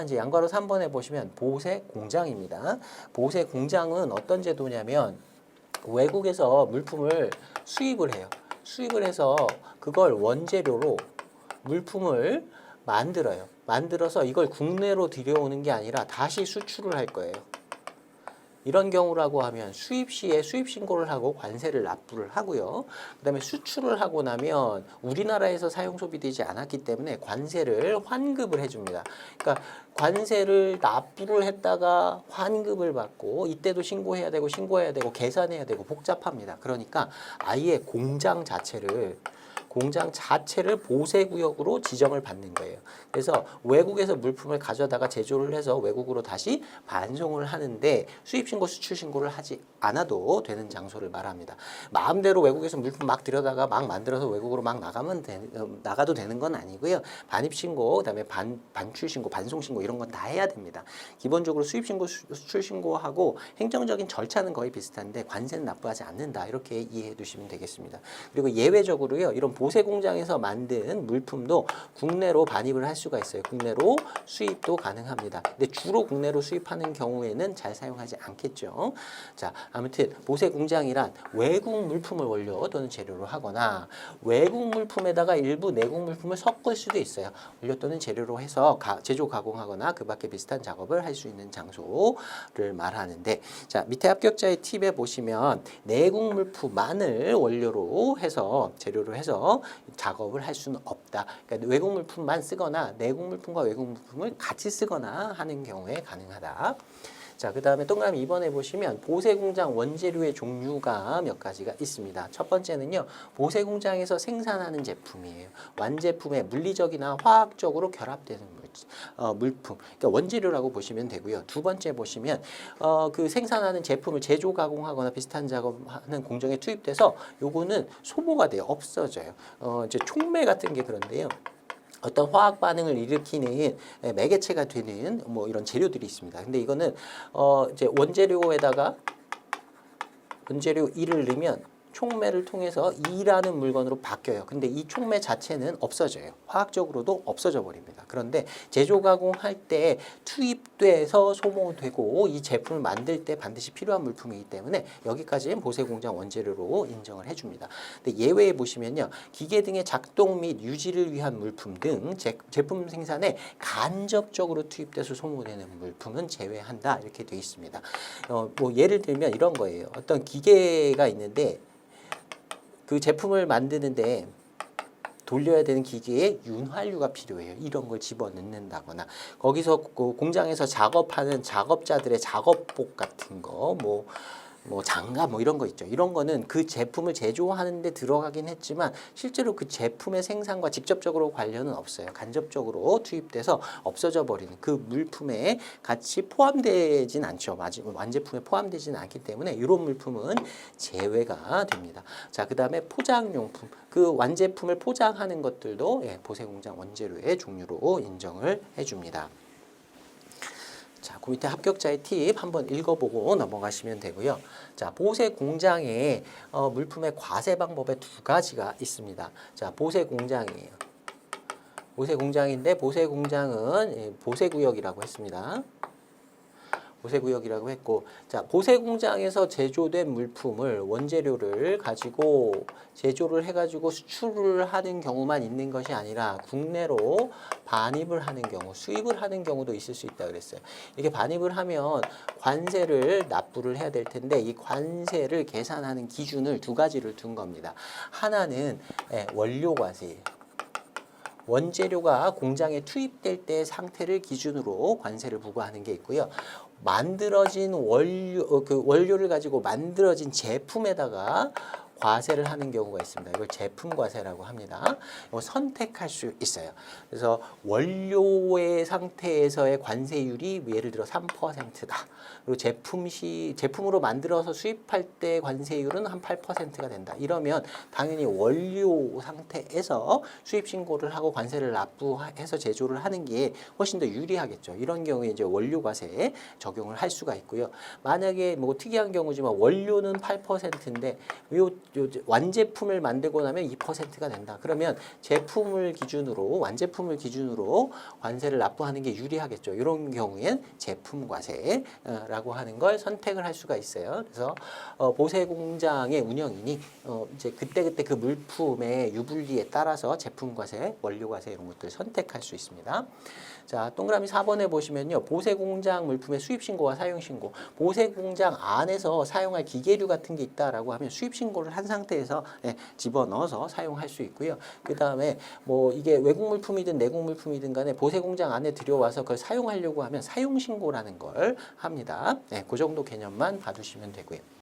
자, 이제 양괄호 3번에 보시면 보세 공장입니다. 보세 공장은 어떤 제도냐면 외국에서 물품을 수입을 해요. 수입을 해서 그걸 원재료로 물품을 만들어요. 만들어서 이걸 국내로 들여오는 게 아니라 다시 수출을 할 거예요. 이런 경우라고 하면 수입 시에 수입 신고를 하고 관세를 납부를 하고요. 그다음에 수출을 하고 나면 우리나라에서 사용 소비되지 않았기 때문에 관세를 환급을 해줍니다. 그러니까 관세를 납부를 했다가 환급을 받고 이때도 신고해야 되고 계산해야 되고 복잡합니다. 그러니까 아예 공장 자체를 보세구역으로 지정을 받는 거예요. 그래서 외국에서 물품을 가져다가 제조를 해서 외국으로 다시 반송을 하는데 수입신고, 수출신고를 하지 않아도 되는 장소를 말합니다. 마음대로 외국에서 물품 막 들여다가 막 만들어서 외국으로 막 나가도 되는 건 아니고요. 반입신고, 그다음에 반출신고, 반송신고 이런 건 다 해야 됩니다. 기본적으로 수입신고, 수출신고하고 행정적인 절차는 거의 비슷한데 관세는 납부하지 않는다. 이렇게 이해해 두시면 되겠습니다. 그리고 예외적으로요. 이런 보세 공장에서 만든 물품도 국내로 반입을 할 수가 있어요. 국내로 수입도 가능합니다. 근데 주로 국내로 수입하는 경우에는 잘 사용하지 않겠죠. 자, 아무튼 보세 공장이란 외국 물품을 원료 또는 재료로 하거나 외국 물품에다가 일부 내국 물품을 섞을 수도 있어요. 원료 또는 재료로 해서 제조 가공하거나 그 밖에 비슷한 작업을 할 수 있는 장소를 말하는데, 자, 밑에 합격자의 팁에 보시면 내국 물품만을 원료로 해서 재료로 해서 작업을 할 수는 없다. 그러니까 외국 물품만 쓰거나 내국 물품과 외국 물품을 같이 쓰거나 하는 경우에 가능하다. 자, 그 다음에 동그라미 2번에 보시면 보세공장 원재료의 종류가 몇 가지가 있습니다. 첫 번째는요, 보세공장에서 생산하는 제품이에요. 완제품에 물리적이나 화학적으로 결합되는 물품, 그러니까 원재료라고 보시면 되고요. 두 번째 보시면 그 생산하는 제품을 제조 가공하거나 비슷한 작업하는 공정에 투입돼서 요거는 소모가 돼요. 없어져요. 이제 촉매 같은 게 그런데요. 어떤 화학 반응을 일으키는 매개체가 되는 뭐 이런 재료들이 있습니다. 근데 이거는 이제 원재료에다가 원재료 1을 넣으면 촉매를 통해서 2라는 물건으로 바뀌어요. 근데 이 촉매 자체는 없어져요. 화학적으로도 없어져 버립니다. 그런데 제조 가공할 때 투입돼서 소모되고 이 제품을 만들 때 반드시 필요한 물품이기 때문에 여기까지는 보세공장 원재료로 인정을 해줍니다. 근데 예외에 보시면요, 기계 등의 작동 및 유지를 위한 물품 등 제품 생산에 간접적으로 투입돼서 소모되는 물품은 제외한다, 이렇게 되어 있습니다. 뭐 예를 들면 이런 거예요. 어떤 기계가 있는데 그 제품을 만드는데 돌려야 되는 기계에 윤활유가 필요해요. 이런 걸 집어넣는다거나 거기서 그 공장에서 작업하는 작업자들의 작업복 같은 거, 뭐 장갑 뭐 이런 거 있죠. 이런 거는 그 제품을 제조하는 데 들어가긴 했지만 실제로 그 제품의 생산과 직접적으로 관련은 없어요. 간접적으로 투입돼서 없어져 버리는 그 물품에 같이 포함되진 않죠. 완제품에 포함되지는 않기 때문에 이런 물품은 제외가 됩니다. 자, 그 다음에 포장용품, 그 완제품을 포장하는 것들도 보세공장 원재료의 종류로 인정을 해줍니다. 자, 그 밑에 합격자의 팁 한번 읽어보고 넘어가시면 되고요. 자, 보세 공장에 물품의 과세 방법에 두 가지가 있습니다. 자, 보세 공장이에요. 보세 공장인데 보세 공장은 보세구역이라고 했습니다. 보세구역이라고 했고, 자, 보세공장에서 제조된 물품을 원재료를 가지고 제조를 해가지고 수출을 하는 경우만 있는 것이 아니라 국내로 반입을 하는 경우, 수입을 하는 경우도 있을 수 있다 그랬어요. 이렇게 반입을 하면 관세를 납부를 해야 될 텐데 이 관세를 계산하는 기준을 두 가지를 둔 겁니다. 하나는 원료과세예요. 원재료가 공장에 투입될 때 상태를 기준으로 관세를 부과하는 게 있고요. 만들어진 원료를 가지고 만들어진 제품에다가 과세를 하는 경우가 있습니다. 이걸 제품과세라고 합니다. 이거 선택할 수 있어요. 그래서 원료의 상태에서의 관세율이 예를 들어 3%다. 그리고 제품으로 만들어서 수입할 때 관세율은 한 8%가 된다. 이러면 당연히 원료 상태에서 수입 신고를 하고 관세를 납부해서 제조를 하는 게 훨씬 더 유리하겠죠. 이런 경우에 이제 원료과세에 적용을 할 수가 있고요. 만약에 뭐 특이한 경우지만 원료는 8%인데 요 완제품을 만들고 나면 2%가 된다. 그러면 제품을 기준으로 완제품을 기준으로 관세를 납부하는 게 유리하겠죠. 이런 경우엔 제품과세라고 하는 걸 선택을 할 수가 있어요. 그래서 보세 공장의 운영인이 이제 그때그때 그 물품의 유불리에 따라서 제품과세, 원료과세 이런 것들 선택할 수 있습니다. 자, 동그라미 4번에 보시면요. 보세공장 물품의 수입신고와 사용신고. 보세공장 안에서 사용할 기계류 같은 게 있다라고 하면 수입신고를 한 상태에서 집어넣어서 사용할 수 있고요. 그 다음에 뭐 이게 외국 물품이든 내국 물품이든 간에 보세공장 안에 들여와서 그걸 사용하려고 하면 사용신고라는 걸 합니다. 그 정도 개념만 봐두시면 되고요.